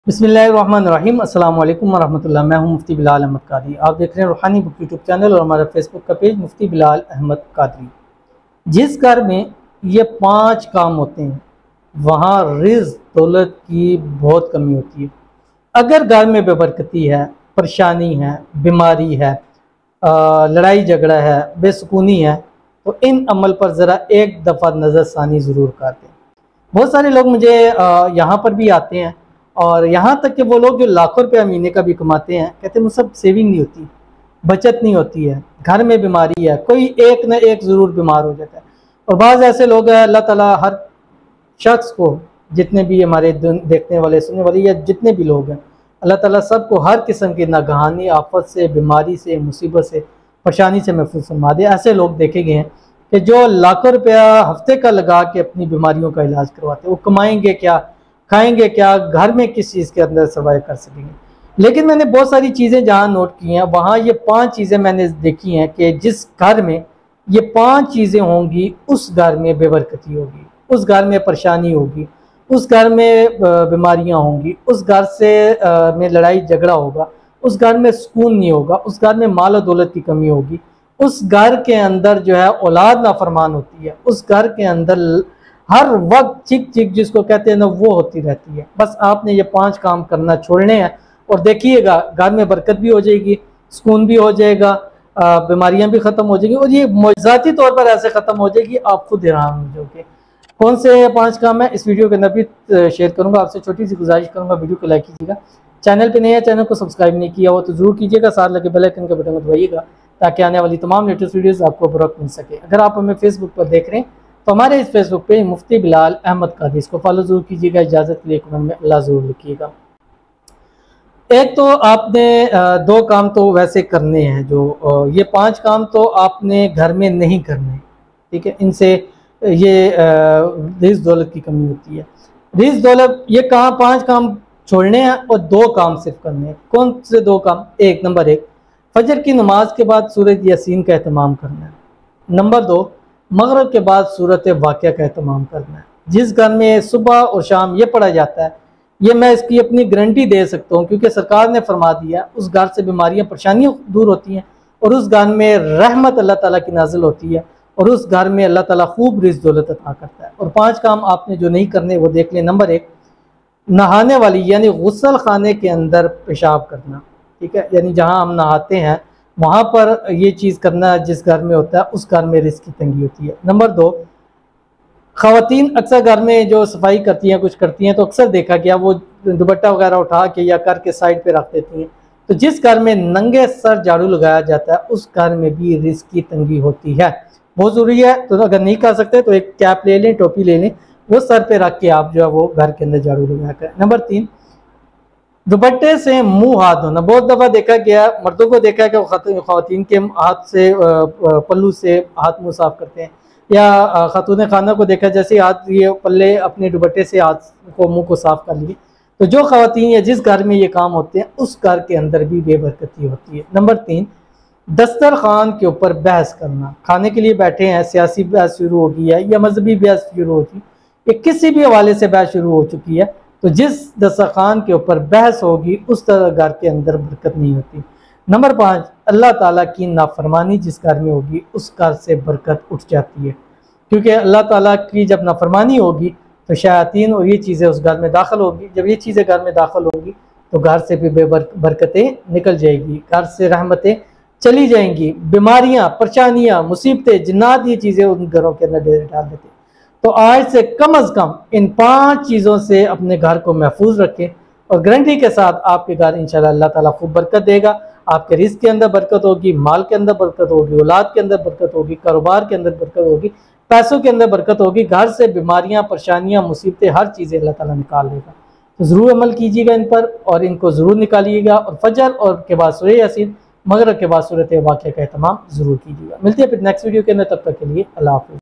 बिस्मिल्लाहिर्रहमानिर्रहीम अस्सलाम वालेकुम वरहमतुल्लाह। मैं हूं मुफ्ती बिलाल अहमद कादरी। आप देख रहे हैं रूहानी बुक यूट्यूब चैनल और हमारा फेसबुक का पेज मुफ्ती बिलाल अहमद कादरी। जिस घर में ये 5 काम होते हैं वहाँ रिज़्क़ दौलत की बहुत कमी होती है। अगर घर में बेबरकती है, परेशानी है, बीमारी है, लड़ाई झगड़ा है, बेसुकूनी है, तो इन अमल पर ज़रा एक दफ़ा नज़रसानी ज़रूर कर दें। बहुत सारे लोग मुझे यहाँ पर भी आते हैं और यहाँ तक कि वो लोग जो लाखों रुपया महीने का भी कमाते हैं, कहते हैं मुझसे सेविंग नहीं होती, बचत नहीं होती है, घर में बीमारी है, कोई एक न एक ज़रूर बीमार हो जाता है। और बाज़ ऐसे लोग हैं, अल्लाह ताला हर शख्स को, जितने भी हमारे देखने वाले सुनने वाले या जितने भी लोग हैं, अल्लाह ताला सबको हर किस्म की नागहानी आफत से, बीमारी से, मुसीबत से, परेशानी से महफूज फरमा दे। ऐसे लोग देखे गए हैं कि जो लाखों रुपया हफ्ते का लगा के अपनी बीमारियों का इलाज करवाते हैं। वो कमाएंगे क्या, खाएंगे क्या, घर में किस चीज़ के अंदर सर्वाइव कर सकेंगे। लेकिन मैंने बहुत सारी चीज़ें जहाँ नोट की हैं, वहाँ ये 5 चीज़ें मैंने देखी हैं कि जिस घर में ये 5 चीज़ें होंगी उस घर में बेबरकती होगी, उस घर में परेशानी होगी, उस घर में बीमारियाँ होंगी, उस घर से में लड़ाई झगड़ा होगा, उस घर में सुकून नहीं होगा, उस घर में माल और दौलत की कमी होगी, उस घर के अंदर जो है औलाद नाफरमान होती है, उस घर के अंदर हर वक्त चिक चिक जिसको कहते हैं ना वो होती रहती है। बस आपने ये 5 काम करना छोड़ने हैं और देखिएगा घर में बरकत भी हो जाएगी, सुकून भी हो जाएगा, बीमारियां भी ख़त्म हो जाएगी और ये मौजूदी तौर पर ऐसे ख़त्म हो जाएगी आप खुद हैरान हो जाओगे। कौन से 5 काम है इस वीडियो के अंदर भी शेयर करूँगा। आपसे छोटी सी गुजारिश करूँगा, वीडियो को लाइक कीजिएगा, चैनल पर नए है, चैनल को सब्सक्राइब नहीं किया हो तो ज़रूर कीजिएगा, साथ लगे बेल आइकन के बटन को दबाइएगा ताकि आने वाली तमाम लेटेस्ट वीडियोज़ आपको बर वक्त मिल सके। अगर आप हमें फेसबुक पर देख रहे हैं तो हमारे इस फेसबुक पे मुफ्ती बिलाल अहमद कादरी, इसको फॉलो जरूर कीजिएगा। इजाज़त के लिए कमेंट में अल्लाह ज़रूर लिखिएगा। एक तो आपने 2 काम तो वैसे करने हैं, जो ये 5 काम तो आपने घर में नहीं करने, ठीक है। इनसे ये रिज़्क़ दौलत की कमी होती है। रिज़्क़ दौलत ये 5 काम छोड़ने हैं और 2 काम सिर्फ करने हैं। कौन से 2 काम? नंबर 1 फजर की नमाज के बाद सूरत यासीन का एहतमाम करना है। नंबर 2 मगरिब के बाद सूरत वाक़िया का एहतमाम करना है। जिस घर में सुबह और शाम ये पढ़ा जाता है, ये मैं इसकी अपनी गारंटी दे सकता हूँ क्योंकि सरकार ने फरमा दिया, उस घर से बीमारियाँ परेशानियाँ दूर होती हैं और उस घर में रहमत अल्लाह ताला की नाजिल होती है और उस घर में अल्लाह ताला खूब रिज़्क़ दौलत अता करता है। और 5 काम आपने जो नहीं करने वो देख लें। नंबर 1 नहाने वाली यानी गुस्ल खाने के अंदर पेशाब करना, ठीक है, यानी जहाँ हम नहाते हैं वहाँ पर ये चीज़ करना जिस घर में होता है उस घर में रिस्क की तंगी होती है। नंबर 2 ख़वातीन अक्सर घर में जो सफाई करती हैं, कुछ करती हैं, तो अक्सर देखा गया वो दुपट्टा वगैरह उठा के या करके साइड पे रख देती हैं। तो जिस घर में नंगे सर झाड़ू लगाया जाता है उस घर में भी रिस्क की तंगी होती है। बहुत ज़रूरी है। तो अगर नहीं कर सकते तो एक कैप ले लें, टोपी ले लें, वो सर पे रख के आप जो है वो घर के अंदर झाड़ू लगा कर। नंबर 3 दुपट्टे से मुंह हाथ धोना। बहुत दफ़ा देखा गया, मर्दों को देखा है कि ख़वातीन के हाथ से पल्लू से हाथ मुंह साफ करते हैं, या खातून खाना को देखा जैसे हाथ ये पल्ले अपने दुपट्टे से हाथ को मुंह को साफ कर लिए। तो जो ख़वातीन या जिस घर में ये काम होते हैं उस घर के अंदर भी बेबरकती होती है। नंबर 3 दस्तरखान के ऊपर बहस करना। खाने के लिए बैठे हैं, सियासी बहस शुरू हो गई है या मजहबी बहस शुरू होगी या किसी भी हवाले से बहस शुरू हो चुकी है, तो जिस दस्तरखान के ऊपर बहस होगी उस तरह घर के अंदर बरकत नहीं होती। नंबर 5 अल्लाह ताला की नाफरमानी जिस घर में होगी उस घर से बरकत उठ जाती है, क्योंकि अल्लाह ताला की जब नाफरमानी होगी तो शयातीन और ये चीज़ें उस घर में दाखिल होगी। जब ये चीज़ें घर में दाखिल होंगी तो घर से भी बरकतें निकल जाएगी, घर से रहमतें चली जाएंगी, बीमारियाँ, परेशानियाँ, मुसीबतें, जिन्नात, ये चीज़ें उन घरों के अंदर डेरे डाल देती हैं। तो आज से कम इन 5 चीज़ों से अपने घर को महफूज रखें और गारंटी के साथ आपके घर इंशाल्लाह अल्लाह ताला खूब बरकत देगा। आपके रिज़्क़ के अंदर बरकत होगी, माल के अंदर बरकत होगी, औलाद के अंदर बरकत होगी, कारोबार के अंदर बरकत होगी, पैसों के अंदर बरकत होगी। घर से बीमारियां, परेशानियां, मुसीबतें, हर चीज़ें अल्लाह ताला निकाल देगा। तो ज़रूर अमल कीजिएगा इन पर और इनको ज़रूर निकालिएगा। और फजर और के बाद सूरह यासीन, मगरिब के बाद सूरत वाक़िया का एहतमाम ज़रूर कीजिएगा। मिलते हैं फिर नेक्स्ट वीडियो के अंदर, तब तक के लिए अल्लाह हाफ़िज़।